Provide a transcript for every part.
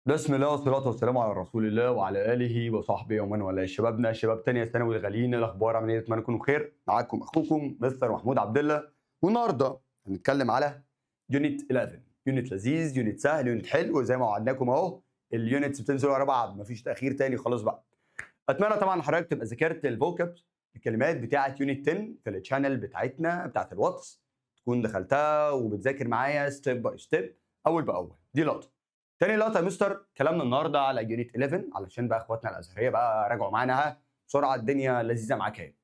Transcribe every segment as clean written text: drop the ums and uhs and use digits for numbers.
بسم الله والصلاة والسلام على رسول الله وعلى آله وصحبه ومن والاه. شبابنا شباب تانية ثانوي الغاليين، إيه الأخبار؟ عاملين إيه؟ أتمنى تكونوا بخير. معاكم أخوكم مستر محمود عبد الله، والنهارده هنتكلم على يونت 11. يونت لذيذ، يونت سهل، يونت حلو زي ما وعدناكم أهو. اليونتس بتنزل ورا بعض، مفيش تأخير تاني خلاص بقى. أتمنى طبعا حضرتك تبقى ذاكرت الفوكاب، الكلمات بتاعة يونت 10 في التشانل بتاعتنا بتاعة الواتس، تكون دخلتها وبتذاكر معايا ستيب باي ستيب أول بأول. دي لقطة. تاني لقطة يا مستر، كلامنا النهارده على يونت 11 علشان بقى اخواتنا الازهريه بقى راجعوا معانا ها بسرعه، الدنيا لذيذه معاك اهي.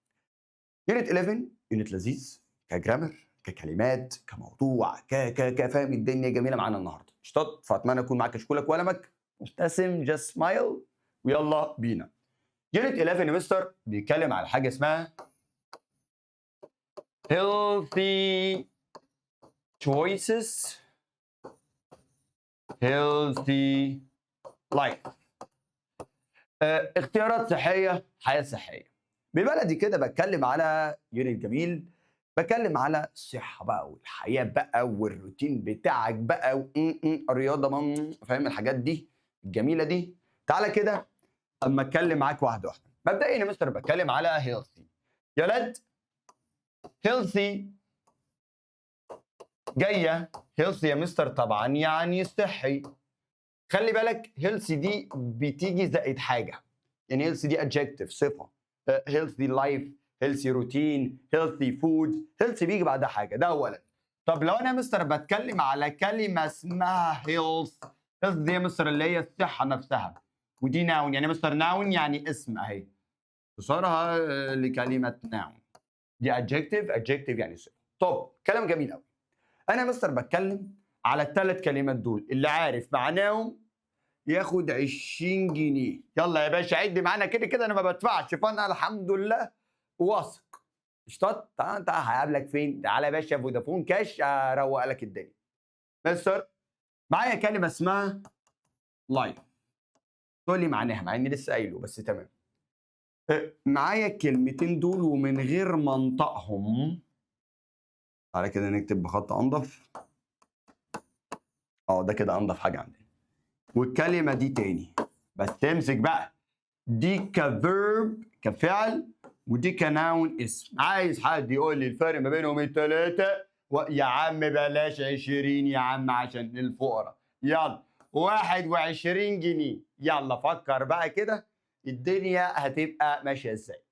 يونت 11 يونت لذيذ كجرامر، ككلمات، كموضوع، فاهم الدنيا جميله معانا النهارده اشطط. فاتمنى اكون معاك كشكولك وقلمك مبتسم، جاست سمايل ويلا بينا. يونت 11 يا مستر بيتكلم على حاجه اسمها healthy choices healthy life. اختيارات صحيه، حياه صحيه. ببلدي كده بتكلم على يونت جميل، بتكلم على الصحه بقى والحياه بقى والروتين بتاعك بقى الرياضه فاهم الحاجات دي الجميله دي. تعالى كده اما اتكلم معاك واحده واحده. مبدئيا يا مستر بتكلم على هيلثي يا ولد. هيلثي جايه هيلثي يا مستر طبعا يعني صحي. خلي بالك هيلثي دي بتيجي زائد حاجه، يعني هيلثي دي adjective صفه. healthy life، healthy routine، healthy food. healthy بيجي بعدها حاجه، ده اولا. طب لو انا يا مستر بتكلم على كلمه اسمها health، health دي يا مستر اللي هي الصحه نفسها، ودي noun يعني مستر noun يعني اسم اهي، اختصارها لكلمه noun. دي adjective يعني صفه. طب كلام جميل قوي. انا يا مستر بتكلم على الثلاث كلمات دول اللي عارف معناهم ياخد 20 جنيه. يلا يا باشا عد معانا، كده كده انا ما بدفعش، فانا الحمد لله واثق. اشتط تعال انت هقابلك فين؟ تعالى يا باشا فودافون كاش اروق لك الدنيا. مستر معايا كلمه اسمها لايف. تقول لي معناها مع اني لسه قايله بس تمام. معايا الكلمتين دول ومن غير ما انطقهم. تعالى كده نكتب بخط انضف. ده كده انضف حاجه عندنا. والكلمه دي تاني، بس تمسك بقى. دي كفيرب كفعل، ودي كناون اسم. عايز حد يقول لي الفرق ما بينهم الثلاثه؟ يا عم بلاش 20 يا عم عشان الفقراء. يلا 21 جنيه. يلا فكر بقى كده الدنيا هتبقى ماشيه ازاي.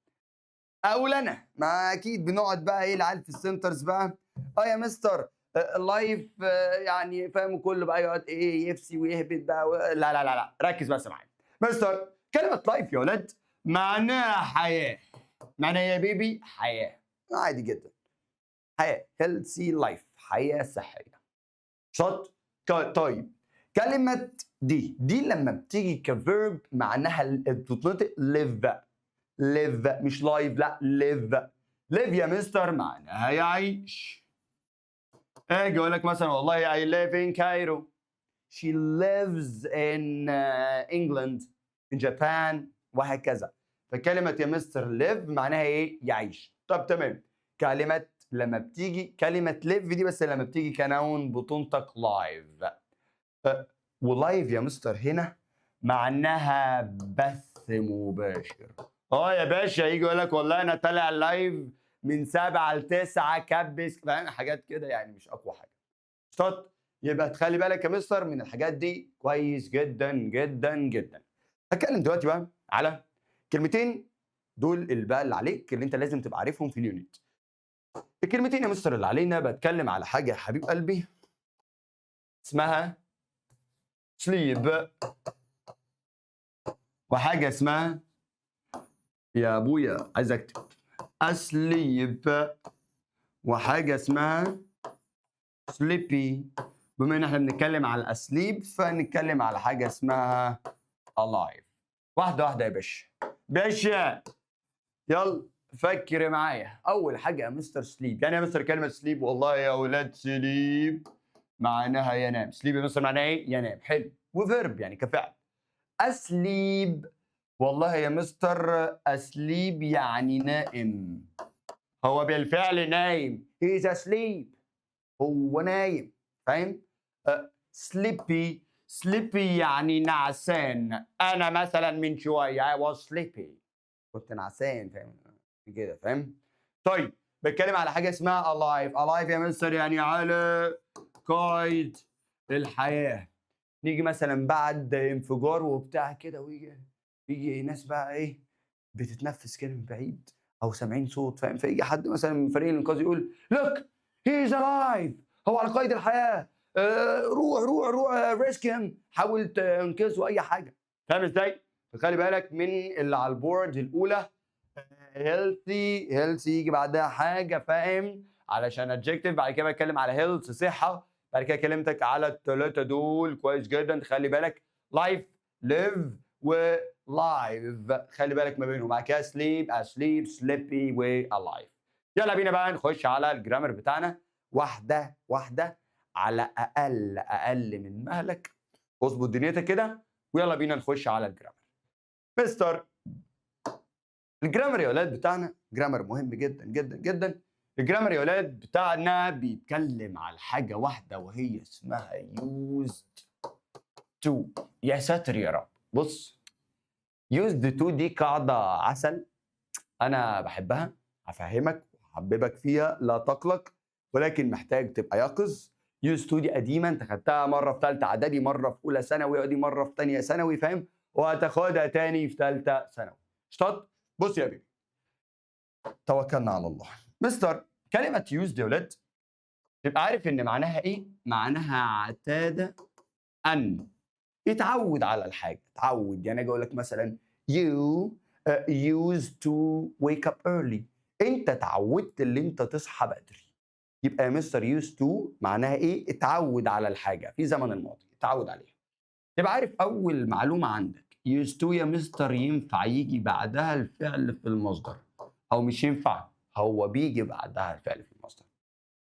اقول انا ما اكيد بنقعد بقى ايه العيال في السنترز بقى. يا مستر اللايف يعني فاهم كله بقى يقعد ايه يفسي ويهبط بقى لا لا لا لا، ركز بس معايا. مستر كلمة لايف يا ولد معناها حياة. معناها يا بيبي حياة، عادي جدا. حياة healthy life، حياة صحية. شط. طيب كلمة دي لما بتيجي كفيرب معناها بتتنطق live. live مش لايف، لا live. live يا مستر معناها يعيش. اجي اقول لك مثلا والله I live in Cairo. She lives in England in Japan وهكذا. فكلمة يا مستر live معناها ايه؟ يعيش. طب تمام. كلمة لما بتيجي كلمة live دي بس لما بتيجي كنون بتنطق live. ولايف يا مستر هنا معناها بث مباشر. يا باشا يجي يقول لك والله انا طالع لايف من 7 ل 9 كبس، فاهم حاجات كده يعني مش اقوى حاجه. شط. يبقى تخلي بالك يا مستر من الحاجات دي كويس جدا جدا جدا. هتكلم دلوقتي بقى على كلمتين دول اللي بقى اللي عليك اللي انت لازم تبقى عارفهم في اليونت. الكلمتين يا مستر اللي علينا بتكلم على حاجه يا حبيب قلبي اسمها سليب، وحاجه اسمها يا ابويا عايز اكتب اسليب، وحاجه اسمها سليبي. بما ان احنا بنتكلم على الاسليب فنتكلم على حاجه اسمها الايف. واحده واحده يا باشا. باشا يلا فكر معايا. اول حاجه يا مستر سليب، يعني يا مستر كلمه سليب والله يا اولاد سليب معناها ينام. سليب يا مستر معناها ايه؟ ينام. حلو. وفيرب يعني كفعل. اسليب والله يا مستر اسليب يعني نائم. هو بالفعل نايم. هيز اسليب، هو نايم. فاهم؟ سليبي sleepy يعني نعسان. انا مثلا من شويه I was sleepy، كنت نعسان، فاهم كده، فاهم. طيب بتكلم على حاجه اسمها alive يا مستر يعني على قيد الحياه. نيجي مثلا بعد انفجار وبتاع كده، يجي ناس بقى ايه بتتنفس كده من بعيد او سامعين صوت، فاهم، فيجي حد مثلا من فريق الانقاذ يقول لوك هي از الايف، هو على قيد الحياه، روح ريسكيم، حاول تنقذه اي حاجه، فاهم ازاي؟ فخلي بالك من اللي على البورد الاولى. هيلثي يجي بعدها حاجه، فاهم، علشان ادجكتيف. بعد كده بتكلم على هيلث صحه. بعد كده كلمتك على الثلاثه دول كويس جدا، تخلي بالك لايف، ليف، ولايف، خلي بالك ما بينهم. بعد كده سليب، اسليب، سليبي، والايف. يلا بينا بقى نخش على الجرامر بتاعنا واحده واحده، على اقل من مهلك. اظبط دنيتك كده ويلا بينا نخش على الجرامر. مستر، الجرامر يا ولاد بتاعنا جرامر مهم جدا جدا جدا. الجرامر يا ولاد بتاعنا بيتكلم على حاجة واحدة وهي اسمها used to. يا ساتر يا رب. بص، used to دي قاعدة عسل، أنا بحبها، هفهمك وهحببك فيها لا تقلق، ولكن محتاج تبقى يقظ. used to دي قديمة، أنت خدتها مرة في ثالثة إعدادي، مرة في أولى ثانوي، ودي مرة في ثانية ثانوي، فاهم، وهتاخدها تاني في ثالثة ثانوي. اشطط. بص يا بيبي، توكلنا على الله. مستر، كلمة يوزد يا ولاد تبقى عارف إن معناها إيه؟ معناها اعتاد أن، اتعود على الحاجة، اتعود. يعني أجي أقول لك مثلا you used to wake up early، أنت اتعودت اللي أنت تصحى بدري. يبقى يا مستر used to معناها إيه؟ اتعود على الحاجة في زمن الماضي، اتعود عليها. تبقى عارف أول معلومة عندك used to يا مستر ينفع يجي بعدها الفعل في المصدر، أو مش ينفع، هو بيجي بعدها الفعل في المصدر.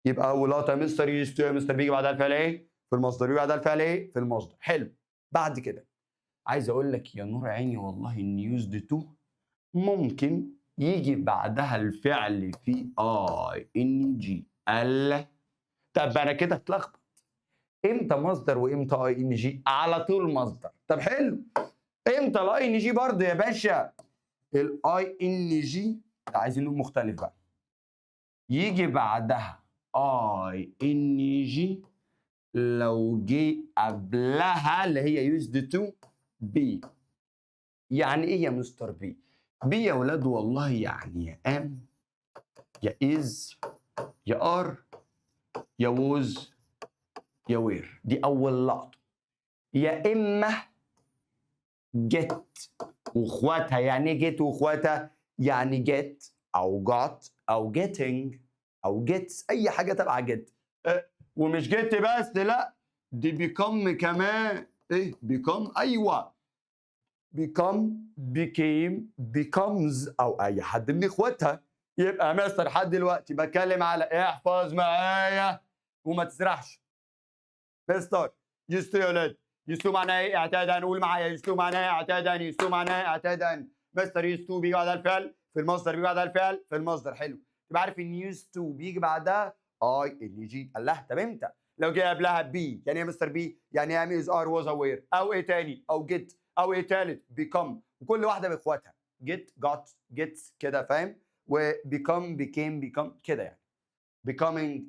يبقى اول لقطه يا مستر يوزد تو، يا مستر بيجي بعدها الفعل ايه؟ في المصدر. بيجي بعدها الفعل ايه؟ في المصدر. حلو. بعد كده عايز اقول لك يا نور عيني والله ان يوزد تو ممكن يجي بعدها الفعل في اي ان جي. الله، طب انا كده اتلخبط، امتى مصدر وامتى اي ان جي؟ على طول مصدر. طب حلو، امتى الاي ان جي برضه يا باشا؟ الاي ان جي عايزين نقول مختلف بقى، يجي بعدها اي ان جي لو جه قبلها اللي هي يوزد تو بي. يعني ايه يا مستر بي؟ بي يا ولاد والله يعني يا ام، يا از، يا ار، يا ووز، يا وير. دي اول لقطه. يا اما جيت واخواتها. يعني ايه جيت واخواتها؟ يعني جيت او جات او جيتنج او جيتس، اي حاجه تبع جيت. ومش جيت بس، لا، دي بيكم كمان. ايه بيكم؟ ايوه، بيكم، بيكيم، بيكمز، او اي حد من اخواتها. يبقى يا مستر لحد دلوقتي بتكلم على احفظ معايا وما تسرحش. مستر يستو يا ولاد، يستو معناها ايه؟ اعتادا. نقول معايا يستو معناها اعتادا، يستو معناها اعتادا. مستر يستو بيجي بعدها الفعل في المصدر، بيجي بعدها الفعل في المصدر. حلو، تبقى عارف ان يستو بيجي بعدها اي ان جي. الله، طب امتى؟ لو جه قبلها بي. يعني ايه يا مستر بي؟ يعني ام از ار واز اوير، او ايه تاني، او جيت، او ايه تالت بيكم، وكل واحده باخواتها، جيت، جات، جيتس كده، فاهم، وبيكم، بيكيم، بيكم كده يعني، becoming.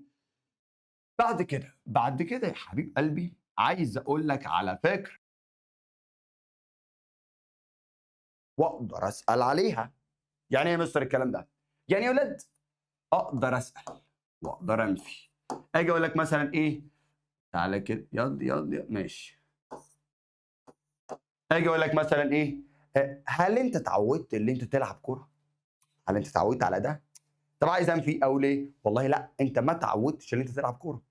بعد كده يا حبيب قلبي عايز اقول لك على فكره واقدر اسال عليها. يعني ايه يا مستر الكلام ده؟ يعني يا ولاد اقدر اسال واقدر انفي. اجي اقول لك مثلا ايه، تعالى كده، يلا ماشي. اجي اقول لك مثلا ايه، هل انت اتعودت اللي انت تلعب كوره؟ هل انت اتعودت على ده؟ طب عايز انفي او ليه؟ والله لا، انت ما اتعودتش اللي انت تلعب كوره.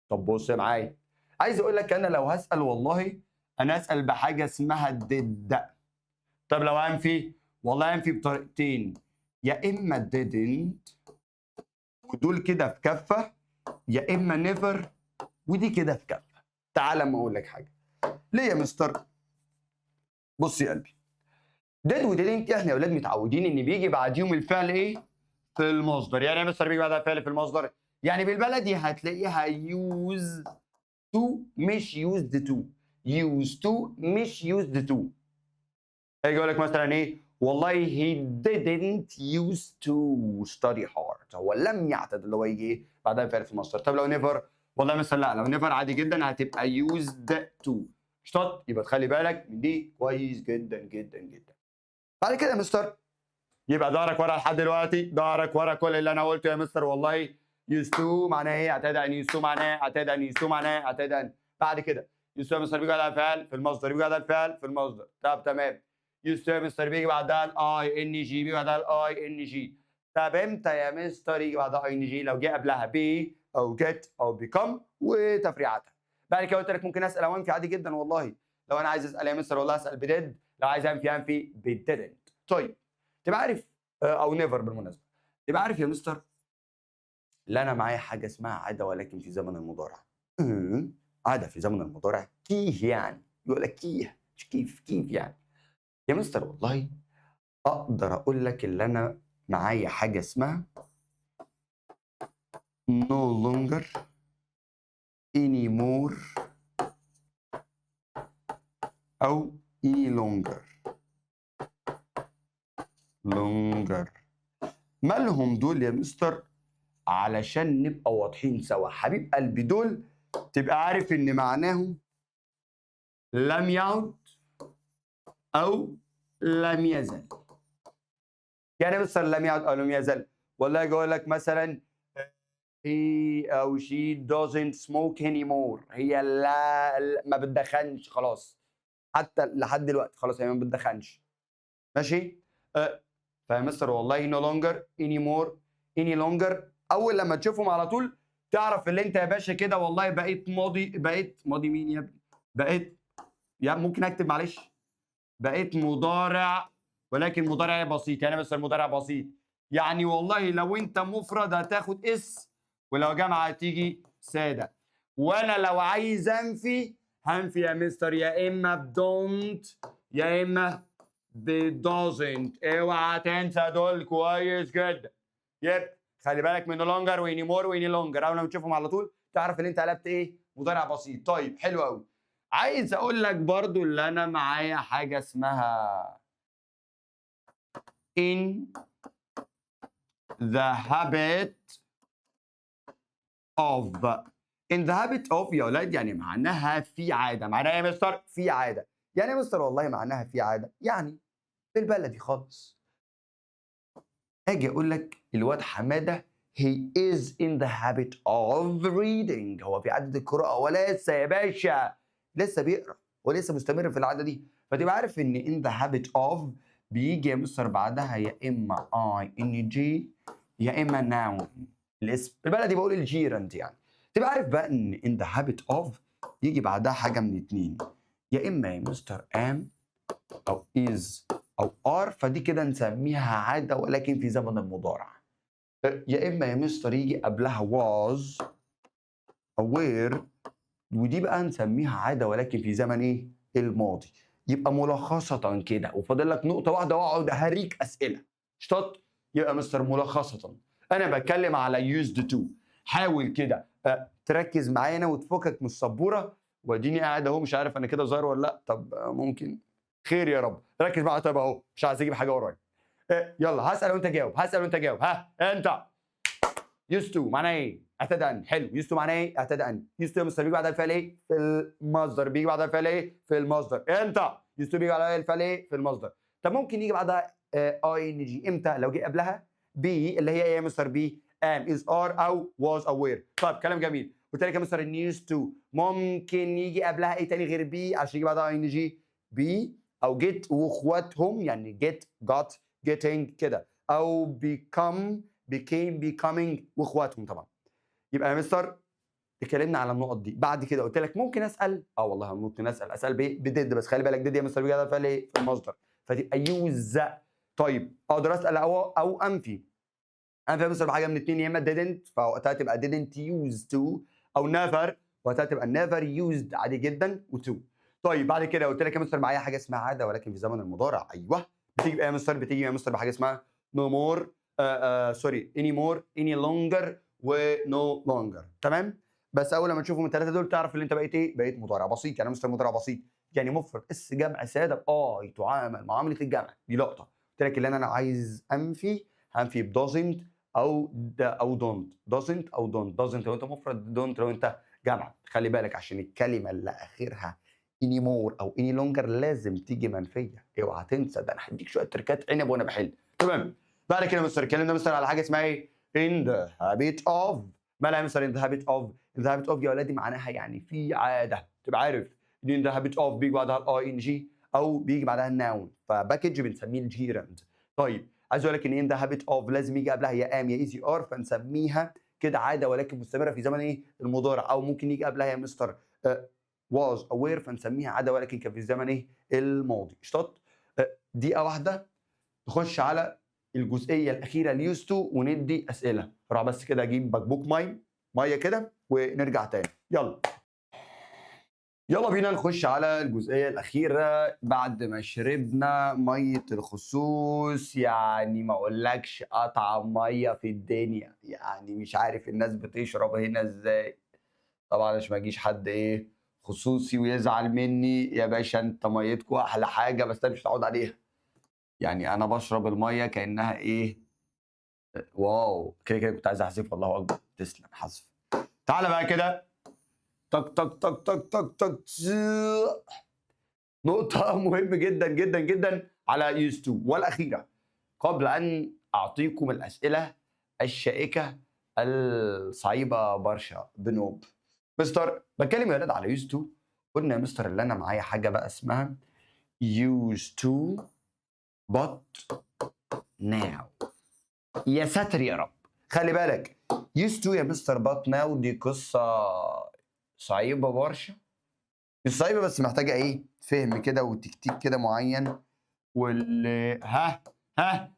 طب بص معايا، عايز اقول لك انا لو هسال والله انا اسال بحاجه اسمها did. طب لو انفي، والله انفي بطريقتين، يا اما didn't ودول كده في كفه، يا اما never ودي كده في كفه. تعال اما اقول لك حاجه. ليه يا مستر؟ بص يا قلبي، did و didn't احنا يا اولاد متعودين ان بيجي بعديهم الفعل ايه؟ في المصدر. يعني يا مستر بيجي بعدها الفعل في المصدر، يعني بالبلدي هتلاقيها use to مش used to. used to مش used to. هيجي يقول لك مثلا ايه؟ والله he didn't used to study hard. هو لم يعتد، اللي هو يجي ايه؟ بعدها فعل في المصدر. طب لو never، والله مثلا لا، لو never عادي جدا هتبقى used to. شطط، يبقى تخلي بالك من دي كويس جدا جدا جدا. بعد كده يا مستر، يبقى ظهرك ورا لحد دلوقتي، ظهرك ورا كل اللي انا قلته يا مستر. والله used to معناه ايه؟ اعتاد ان used to معناه، اعتاد ان used to معناه، اعتاد ان. بعد كده used to يا مستر بيجي بعدها الفعل في المصدر، بيجي بعدها الفعل في المصدر. طب تمام. used to يا مستر بيجي بعدها الاي ان جي، بيجي بعدها الاي ان جي. طب امتى يا مستر يجي بعدها اي ان جي؟ لو جه قبلها بي او جيت او بيكم وتفريعاتها. بعد كده قلت لك ممكن اسال او انفي عادي جدا. والله لو انا عايز اسال يا مستر والله اسال بديد، لو عايز انفي انفي بديدنت. طيب تبقى عارف، او نيفر بالمناسبه. تبقى عارف يا مستر، لا انا معايا حاجه اسمها عاده ولكن في زمن المضارع. عاده في زمن المضارع كيه، يعني يقول لك كيه مش كيف، كيف يعني يا مستر. والله اقدر اقول لك اللي انا معايا حاجه اسمها no longer anymore او any longer. مالهم دول يا مستر؟ علشان نبقى واضحين سوا حبيب قلبي، دول تبقى عارف ان معناهم لم يعد او لم يزل. يعني يا مستر لم يعد او لم يزل، والله اجي اقول لك مثلا he او she doesn't smoke anymore. هي لا ما بتدخنش خلاص، حتى لحد دلوقتي خلاص هي ما بتدخنش. ماشي؟ فيا مستر والله no longer anymore any longer، اول لما تشوفهم على طول تعرف اللي انت يا باشا كده والله بقيت ماضي. بقيت ماضي مين يا ابني؟ بقيت، يا ممكن اكتب معلش، بقيت مضارع ولكن مضارع بسيط. يعني مستر مضارع بسيط، يعني والله لو انت مفرد هتاخد اس، ولو جمع هتيجي ساده. وانا لو عايز انفي هنفي يا مستر يا اما بدونت يا اما بدوزنت. اوعى تنسى دول كويس جدا. يبقى خلي بالك من لونجر واني مور واني لونجر، اول ما تشوفهم على طول تعرف ان انت قلبت ايه؟ مضارع بسيط. طيب حلو قوي. عايز اقول لك برضو اللي انا معايا حاجه اسمها in the habit of. in the habit of يا ولاد يعني معناها في عاده. معناها يا مستر في عاده. يعني يا مستر والله معناها في عاده، يعني بالبلدي خالص اجي اقول لك الواد حماده he is in the habit of reading. هو في عاده القراءه ولسه يا باشا لسه بيقرا ولسه مستمر في العاده دي. فتبقى عارف ان in the habit of بيجي يا مستر بعدها يا اما اي ان جي يا اما noun الاسم. بالبلدي بقول الجيرند يعني. تبقى عارف بقى ان in the habit of يجي بعدها حاجه من اتنين، يا اما يا مستر am او is او ار، فدي كده نسميها عاده ولكن في زمن المضارع. يا اما يا مستر يجي قبلها was او were، ودي بقى نسميها عاده ولكن في زمن ايه؟ الماضي. يبقى ملخصه كده، وفاضل لك نقطه واحده واقعد هريك اسئله. شطط. يبقى مستر ملخصه انا بتكلم على used to. حاول كده تركز معانا وتفكك من السبوره، واديني قاعد اهو مش عارف انا كده ظاهر ولا لا. طب ممكن خير يا رب. ركز معايا طيب اهو، مش عايز اجيب حاجه ورايا. يلا هسال وانت جاوب، هسال وانت جاوب. ها انت used to معناه ايه؟ اعتاد ان. حلو. used to معناه ايه؟ اعتاد ان. used to يا مستر بيجي بعدها الفعل ايه؟ في المصدر. بيجي بعدها الفعل ايه؟ في المصدر. انت used to بيجي بعدها الفعل ايه؟ في المصدر. طب ممكن يجي بعدها اي ان جي امتى؟ لو جه قبلها بي اللي هي ايه يا مستر؟ بي ام از ار او was او were. طيب كلام جميل. قلت لك يا مستر ان used to ممكن يجي قبلها ايه تاني غير بي عشان يجي بعدها اي ان جي؟ بي او get واخواتهم، يعني get got getting كده، او become became becoming واخواتهم طبعا. يبقى يا مستر اتكلمنا على النقط دي. بعد كده قلت لك ممكن اسال، والله ممكن اسال بديد، بس خلي بالك ديد يا مستر بيجي على الفعل ايه؟ في المصدر، فتبقى يوز. طيب اقدر اسال او انفي. انفي يا مستر بحاجه من اتنين، يا اما didn't فوقتها تبقى didn't use to، او never وقتها تبقى never used عادي جدا وto. طيب بعد كده قلت لك يا مستر معايا حاجه اسمها عاده ولكن في زمن المضارع. ايوه بتيجي بقى يا مستر، بتيجي يا مستر بحاجه اسمها no more سوري any more any longer و no longer. تمام. بس اول لما تشوفهم الثلاثه دول تعرف ان انت بقيت ايه؟ بقيت مضارع بسيط. يعني مستر مضارع بسيط يعني مفرد اس جمع ساده تعامل معامله الجمع. دي لقطه قلت لك اللي انا عايز انفي هنفي ب doesn't او don't doesn't او don't doesn't لو انت مفرد don't لو انت جمع. خلي بالك عشان الكلمه اللي اخرها anymore او any longer لازم تيجي منفيه. اوعى تنسى ده، انا هديك شويه تركات عنب وانا بحل. تمام. بعد كده مستر اتكلمنا مستر على حاجه اسمها ايه؟ in the habit of. مالها يا مستر in the habit of؟ in the habit of يا ولادي معناها يعني في عاده. تبقى عارف ان in the habit of بيجي بعدها الاي ان جي او بيجي بعدها الناون، فباكج بنسميه الجيرند. طيب عايز اقول لك ان in the habit of لازم يجي قبلها يا ام يا ايزي ار، فنسميها كده عاده ولكن مستمره في زمن ايه؟ المضارع. او ممكن يجي قبلها يا مستر was aware فنسميها عاده ولكن كان في الزمن ايه؟ الماضي. اشطط. دقيقه واحده نخش على الجزئيه الاخيره اليوز تو وندي اسئله. راح بس كده اجيب بكبوك ميه كده ونرجع تاني. يلا بينا نخش على الجزئيه الاخيره بعد ما شربنا ميه الخصوص. يعني ما اقولكش اطعم ميه في الدنيا، يعني مش عارف الناس بتشرب هنا ازاي. طبعا عشان ما يجيش حد ايه خصوصي ويزعل مني، يا باشا انت ميتكوا احلى حاجه بس انا مش متعود عليها. يعني انا بشرب الميه كانها ايه، واو. كده كده كنت عايز احذف، الله اكبر تسلم حذف. تعالى بقى كده تك تك تك تك تك تك نقطة مهمة جدا جدا جدا على يوز 2 والأخيرة قبل أن أعطيكم الأسئلة الشائكة الصعيبة برشا بنوب. مستر بتكلم يا ولاد على يوز 2. قلنا يا مستر اللي أنا معايا حاجة بقى اسمها يوز 2 but now. يا ساتر يا رب. خلي بالك يوز 2 يا مستر but now دي قصة صعيبة برشا. مش صعيبة بس محتاجة إيه؟ فهم كده وتكتيك كده معين. واللي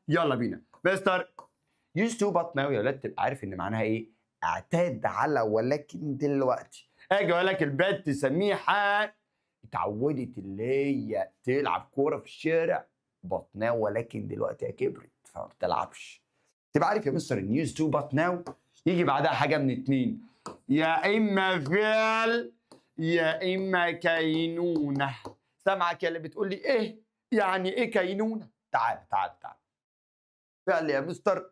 يلا بينا مستر يوز تو بات ناو يا ولاد تبقى عارف ان معناها ايه؟ اعتاد على ولكن دلوقتي. اجي اقول لك البنت سميحه اتعودت اللي هي تلعب كوره في الشارع بات ناو، ولكن دلوقتي هي كبرت فما بتلعبش. تبقى عارف يا مستر ان يوز تو بات ناو يجي بعدها حاجه من اتنين، يا اما فعل يا اما كينونه. سامعك يا اللي بتقول لي ايه يعني ايه كينونه؟ تعال تعال تعال. فعل يا مستر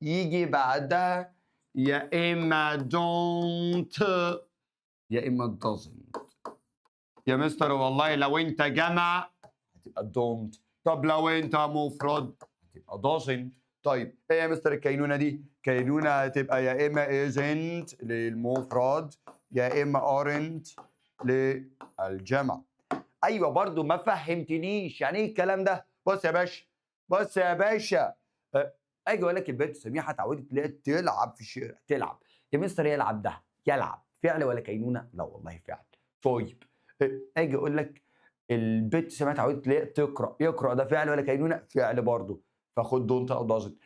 يجي بعدها يا اما don't يا اما doesn't. يا مستر والله لو انت جمع هتبقى don't، طب لو انت مفرد هتبقى doesn't. طيب ايه يا مستر الكينونه دي؟ كينونه هتبقى يا اما isn't للمفرد يا اما aren't للجمع. ايوه برضو ما فهمتنيش يعني ايه الكلام ده. بص يا باشا بص يا باشا اجي اقول لك البنت سميحه اتعودت تلاقيها تلعب في الشارع. تلعب يا مستر يلعب ده يلعب فعل ولا كينونه؟ لا والله فعل. طيب اجي اقول لك البنت سميحه اتعودت تلاقيها تقرا. يقرا ده فعل ولا كينونه؟ فعل برضه. فخد دونت او دازنت.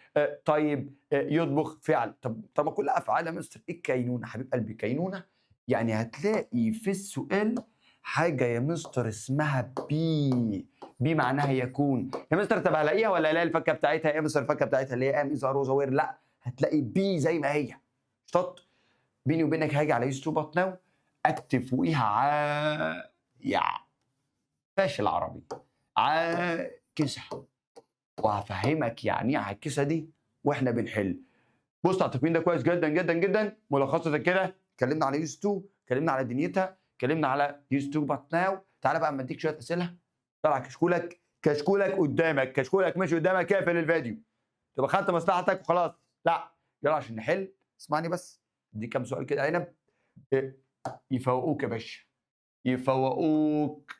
طيب يطبخ فعل. طب ما كلها افعال يا مستر. ايه الكينونه حبيب قلبي؟ كينونه يعني هتلاقي في السؤال حاجه يا مستر اسمها بي. بي معناها يكون يا مستر. طب هلاقيها ولا الاقي الفكه بتاعتها؟ يا مستر الفكه بتاعتها اللي هي ام از ار وير. لا هتلاقي بي زي ما هي. شط بيني وبينك هاجي على يوز تو بات ناو اكتب فوقيها يا فاشل عربي عاكسها، وهفهمك يعني ايه عاكسه دي واحنا بنحل. بص على التكوين ده كويس جدا جدا جدا. ملخصه كده اتكلمنا على يوز 2، اتكلمنا على دنيتها، اتكلمنا على يوز 2 بات ناو. تعالى بقى اما اديك شويه اسئله. طلع كشكولك قدامك، كشكولك ماشي قدامك. اقفل الفيديو تبقى خدت مصلحتك وخلاص. لا يلا عشان نحل اسمعني بس. اديك كام سؤال كده عنب يفوقوك يا باشا يفوقوك.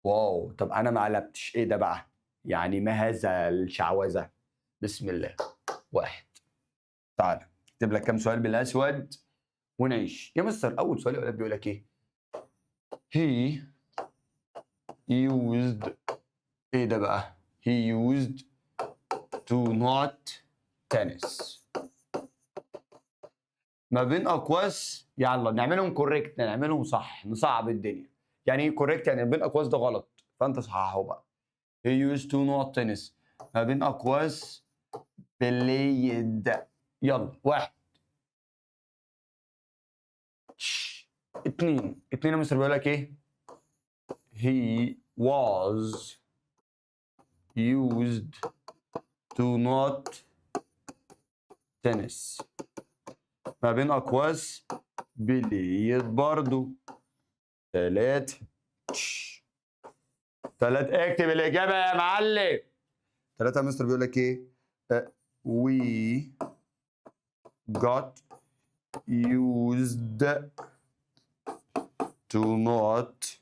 واو طب انا ما قلبتش ايه ده بقى؟ يعني ما هذا الشعوذه؟ بسم الله. واحد. تعالى اكتب لك كام سؤال بالاسود ونعيش. يا مستر اول سؤال يا ولد بيقول لك ايه؟ he used ايه ده بقى؟ he used to not tennis. ما بين اقواس يلا نعملهم كوريكت، نعملهم صح، نصعب الدنيا. يعني ايه كوريكت؟ يعني ما بين اقواس ده غلط فانت صححه بقى. he used to not tennis. ما بين اقواس played يلا 1 2 2 يا مستر بيقول لك ايه؟ he was used to not tennis. ما بين أقواس بليد برضو. 3 اكتب الإجابة يا معلم. 3 يا مستر بيقول لك إيه؟ we got used to not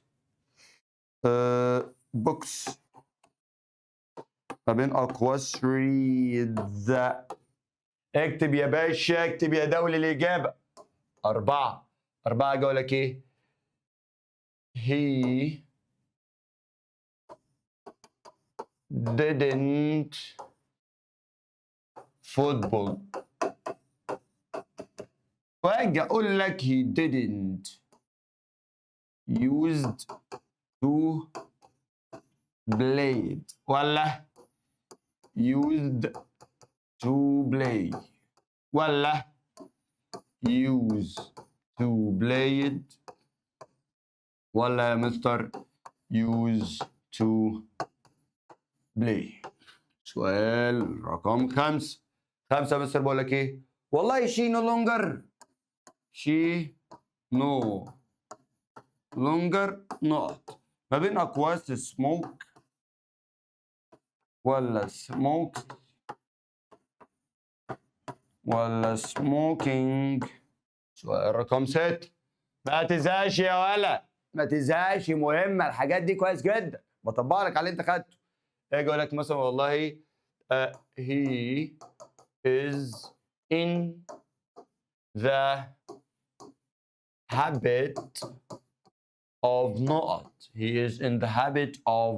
books. ما بين أقواس read. اكتب يا باشا، اكتب يا دولي الإجابة. 4 أجي أقول لك إيه؟ he didn't football. واجي اقول لك he didn't used to play ولا used to play ولا used to play it ولا يا مستر used to play. سؤال رقم 5 يا مستر بقول لك ايه؟ والله she no longer not. ما بين أقواس smoke ولا smokes ولا smoking. سؤال رقم 6. ما تزهقش يا ولا، ما تزهقش، مهمة الحاجات دي كويس جدا، بطبق لك على اللي انت خدته. اجي اقول لك مثلا والله he is in the habit of not. He is in the habit of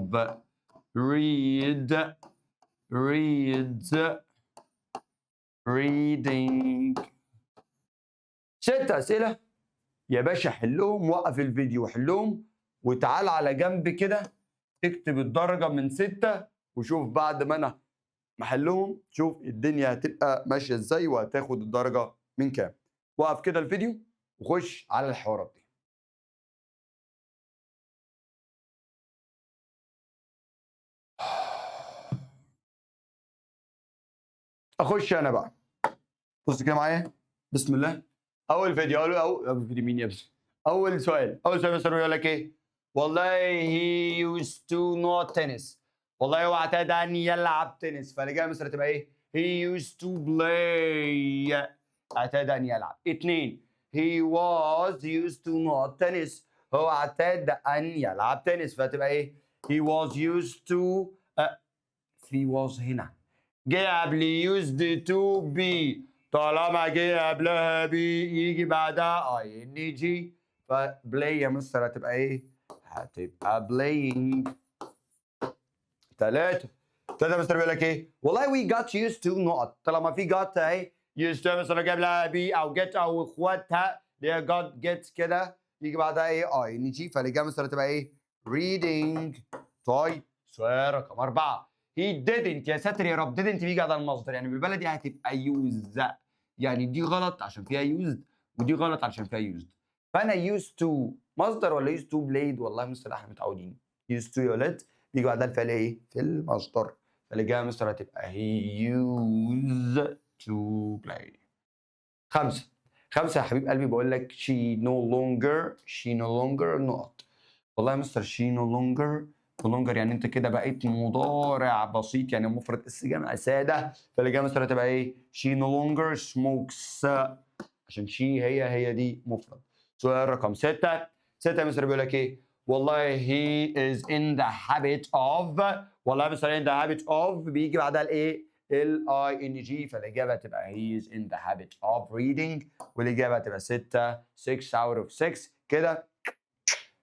reading. 6 أسئلة يا باشا، حلهم، وقف الفيديو وحلهم وتعال على جنب كده اكتب الدرجة من 6 وشوف بعد ما انا محلهم شوف الدنيا هتبقى ماشية ازاي وهتاخد الدرجة من كام. وقف كده الفيديو وخش على الحوارات دي. اخش انا بقى. بص كده معايا، بسم الله. اول فيديو اول فيديو مين يا ابني؟ اول سؤال مثلا يقول لك ايه؟ والله he used to not tennis. والله هو اعتاد ان يلعب تنس، فالاجابه مثلا تبقى ايه؟ he used to play. اعتاد ان يلعب. 2 he was used to not tennis. هو اعتاد ان يلعب تنس، فتبقى ايه؟ he was used to في was هنا جه قبل used to be. طالما جه قبلها بي يجي بعدها اي ان جي، فبلاي يا مستر هتبقى ايه؟ هتبقى playing. 3 يا مستر بيقول لك ايه؟ والله we got used to نقط. طالما في got اهي used to يا مستر جايب لها بي او get او اخواتها اللي هي got get كده يجي بعدها ايه؟ اي ان جي، فالاجابه مستر هتبقى ايه؟ reading. طيب سؤال رقم 4. he didn't يا ساتر يا رب، didn't بيجي على المصدر، يعني بالبلدي هتبقى used. يعني دي غلط عشان فيها used ودي غلط عشان فيها used. فانا used to مصدر ولا used to played؟ والله مستر احنا متعودين used to يا ولاد بيجي بعدها الفعل ايه؟ في المصدر، فالاجابه مستر هتبقى he used to play. 5 يا حبيب قلبي بقول لك she no longer not. والله يا مستر she no longer يعني انت كده بقيت مضارع بسيط، يعني مفرد اس جمع ساده، فالاجابه مستر هتبقى ايه؟ she no longer smokes عشان she هي دي مفرد. سؤال رقم 6 يا مستر بيقول لك ايه؟ والله he is in the habit of. والله يا مستر in the habit of بيجي بعدها الايه؟ الاي ان جي، فالاجابه هتبقى he is in the habit of reading، والاجابه هتبقى 6 out of 6 كده.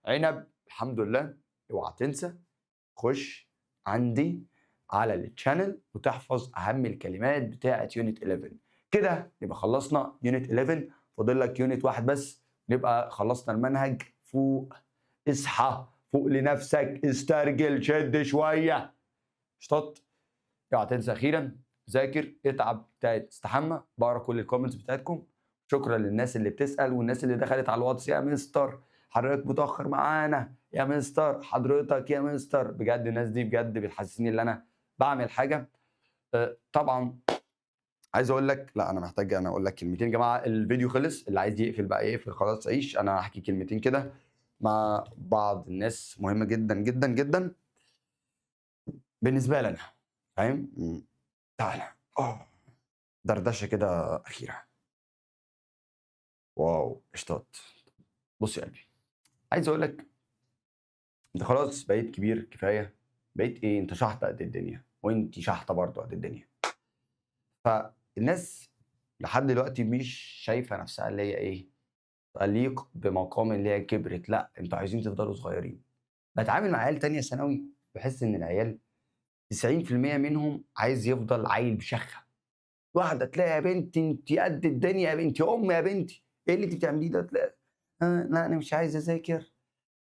عنب الحمد لله. اوعى تنسى خش عندي على التشانل وتحفظ اهم الكلمات بتاعه يونت 11 كده. نبقى خلصنا يونت 11، فاضل لك يونت 1 بس نبقى خلصنا المنهج. فوق، اصحى، فوق لنفسك، استرجل، شد شويه. اشطط. اوعى تنسى اخيرا ذاكر، اتعب، اجتهد، استحمى، باقرا كل الكومنتس بتاعتكم. شكرًا للناس اللي بتسأل والناس اللي دخلت على الواتس، يا مستر حضرتك متأخر معانا، يا مستر حضرتك، يا مستر، بجد الناس دي بجد بتحسسني إن أنا باعمل حاجة. طبعًا عايز أقول لك لأ، أنا محتاج أنا أقول لك كلمتين يا جماعة، الفيديو خلص، اللي عايز يقفل بقى يقفل خلاص عيش، أنا هاحكي كلمتين كده مع بعض الناس مهمة جدًا، جدًا، جدًا بالنسبة لي أنا، فاهم؟ تعالَ دردشة كده أخيرة. واو! قشطات. بُص يا قلبي، عايز أقول لك أنت خلاص بقيت كبير كفاية، بقيت إيه، أنت شحطة قد الدنيا، وأنتِ شحطة برضه قد الدنيا. فالناس لحد دلوقتي مش شايفة نفسها اللي هي إيه، تليق بمقام اللي هي كبرت، لأ، أنتم عايزين تفضلوا صغيرين. باتعامل مع عيال تانية ثانوي، باحس إن العيال 90% منهم عايز يفضل عيل بشخة. واحدة تلاقيها يا بنتي أنتِ قد الدنيا يا بنتي، أم يا بنتي، إيه اللي أنتِ بتعمليه ده؟ تلاقي لأ أنا مش عايز أذاكر.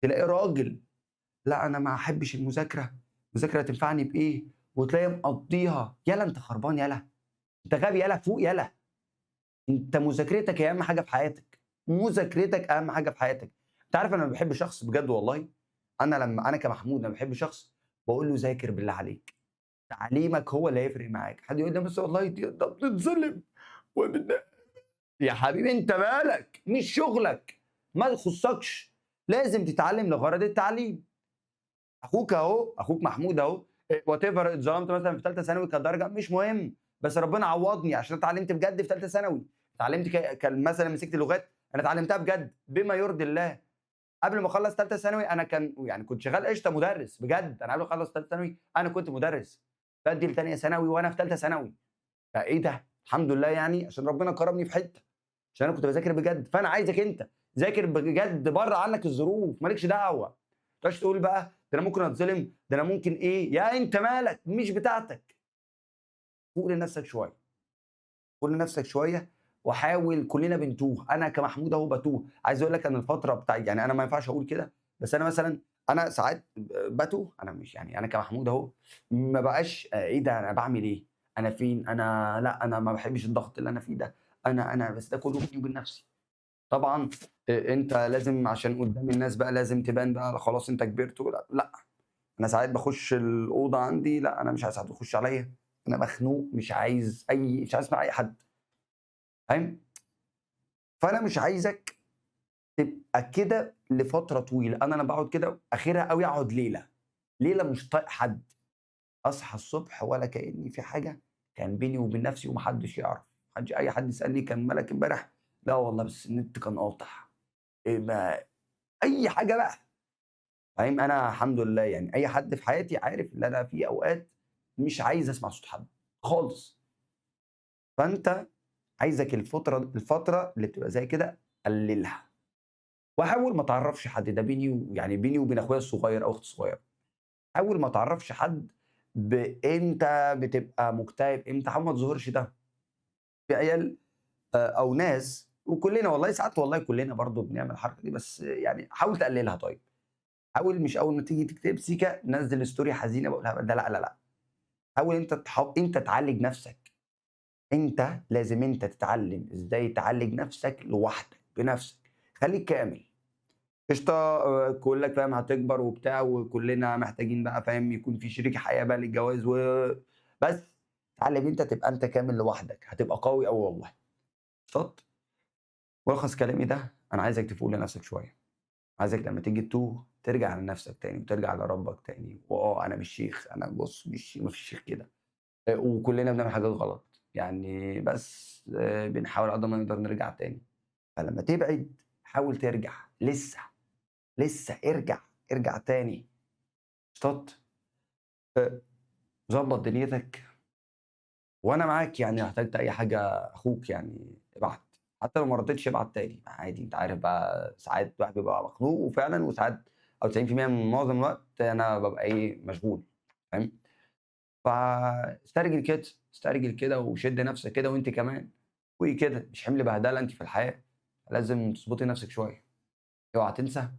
تلاقيه راجل، لأ أنا ما أحبش المذاكرة، المذاكرة هتنفعني بإيه؟ وتلاقيه مقضّيها، يالا أنت خربان يالا، أنت غبي يالا، فوق يالا، أنت مذاكرتك هي أهم حاجة في حياتك، مذاكرتك أهم حاجة في حياتك. أنت عارف أنا لمّا باحب شخص بجد والله، أنا كمحمود لمّا باحب شخص باقول له ذاكر بالله عليك، تعليمك هو اللي هيفرق معاك. حد يقول لي بس والله ده بتتظلم يا حبيبي أنت مالك، مش شغلك، ما يخصكش، لازم تتعلم لغرض التعليم. أخوك أهو، أخوك محمود أهو whatever اتظلمت مثلًا في تالتة ثانوي كدرجة مش مهم، بس ربنا عوّضني عشان اتعلمت بجد في تالتة ثانوي، اتعلمت كان مثلًا مسكت لغات أنا اتعلمتها بجد بما يرضي الله. قبل ما أخلّص تالتة ثانوي أنا يعني كنت شغال قشطة مدرس بجد، أنا قبل ما أخلّص تالتة ثانوي أنا كنت مدرس، بادّي لتانية ثانوي وأنا في تالتة ثانوي، فإيه ده! الحمد لله يعني عشان ربنا كرمني في حتّة، عشان أنا كنت باذاكر بجد، فأنا عايزك أنت ذاكر بجد برّه عنّك الظروف، ما لكش دعوة، ما تقعدش تقول بقى ده أنا ممكن أتظلم، ده أنا ممكن إيه، يا أنت مالك مش بتاعتك، فوق لنفسك شوية، فوق لنفسك شوية وحاول كلنا بنتوه، أنا كمحمود أهو باتوه، عايز أقول لك أنا الفترة يعني أنا ما ينفعش أقول كده، بس أنا مثلًا أنا ساعات باتوه، أنا مش يعني أنا كمحمود أهو ما بقاش إيه ده أنا باعمل إيه، أنا فين، أنا لأ أنا ما باحبش الضغط اللي أنا فيه ده، أنا بس ده كله بيني وبين نفسي. طبعًا أنت لازم عشان قدّام الناس بقى لازم تبان بقى خلاص أنت كبرت لأ، أنا ساعات باخش الأوضة عندي لأ، أنا مش عايز حد يخش عليَّ، أنا مخنوق مش عايز أسمع أي حد، فاهم؟ فأنا مش عايزك تبقى كده لفترة طويلة، أنا لمّا باقعد كده آخرها أوي أقعد ليلة، ليلة مش طايق حد، أصحى الصبح ولا كأن في حاجة كان بيني وبين نفسي وما حدش يعرف، أي حد يسألني كان مالك امبارح؟ لا والله بس النت كان قاطع، ما أي حاجة بقى. فاهم، أنا الحمد لله يعني أي حد في حياتي عارف إن أنا في أوقات مش عايز أسمع صوت حد خالص، فأنت عايزك الفترة اللي بتبقى زي كده قلّلها، وحاول ما تعرّفش حد، ده يعني بيني وبين أخويا الصغير أو أختي الصغيرة، حاول ما تعرّفش حد إمتى بتبقى مكتئب، إمتى، حاول ما تظهرش ده، في عيال أو ناس وكلنا والله ساعات والله كلنا برضه بنعمل الحركة دي، بس يعني حاول تقلّلها طيب، حاول مش أول ما تيجي تكتب سيكا نزّل story حزينة باقول ده لأ، لا، لأ. حاول أنت تعالج نفسك، أنت لازم أنت تتعلم إزاي تعالج نفسك لوحدك، بنفسك، خليك كامل، قشطة كلّك فاهم هتكبر وبتاع وكلّنا محتاجين بقى فاهم يكون في شريك حياة بقى للجواز بس اتعلم أنت تبقى أنت كامل لوحدك، هتبقى قوي أوي والله، قشطات، ملخص كلامي ده أنا عايزك تفوق لنفسك شوية، عايزك لمّا تيجي تتوه ترجع لنفسك تاني وترجع لربك تاني، أنا مش شيخ، أنا بُص مش ما فيش شيخ كده. وكلّنا بنعمل حاجات غلط، يعني بس بنحاول على قد ما نقدر نرجع تاني، فلمّا تبعد حاول ترجع، لسه ارجع تاني، قشطات، آآ ضبّط دنيتك وأنا معاك يعني لو احتجت أي حاجة أخوك يعني ابعت، حتى لو ما رديتش ابعت تاني عادي أنت عارف بقى ساعات الواحد بيبقى مخنوق وفعلًا وساعات أو 90% من معظم الوقت أنا بابقى إيه، مشغول، فاهم؟ فاسترجل كده، استرجل كده وشِد نَفْسك كده وأنتِ كمان، فوقي كده، مش حِمل بهدلة أنتِ في الحياة، لازم تضبطي نَفْسِك شوية، اوعى تنسى،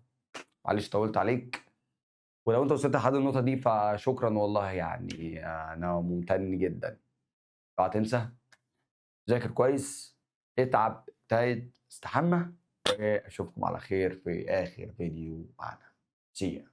معلش طوّلت عليك، ولو أنت وصلت لحد النقطة دي فشكرًا والله يعني أنا ممتن جدًا. اوعى تنسى ذاكر كويس، اتعب، اجتهد، استحمى، واشوفكم على خير في اخر فيديو معانا. See ya.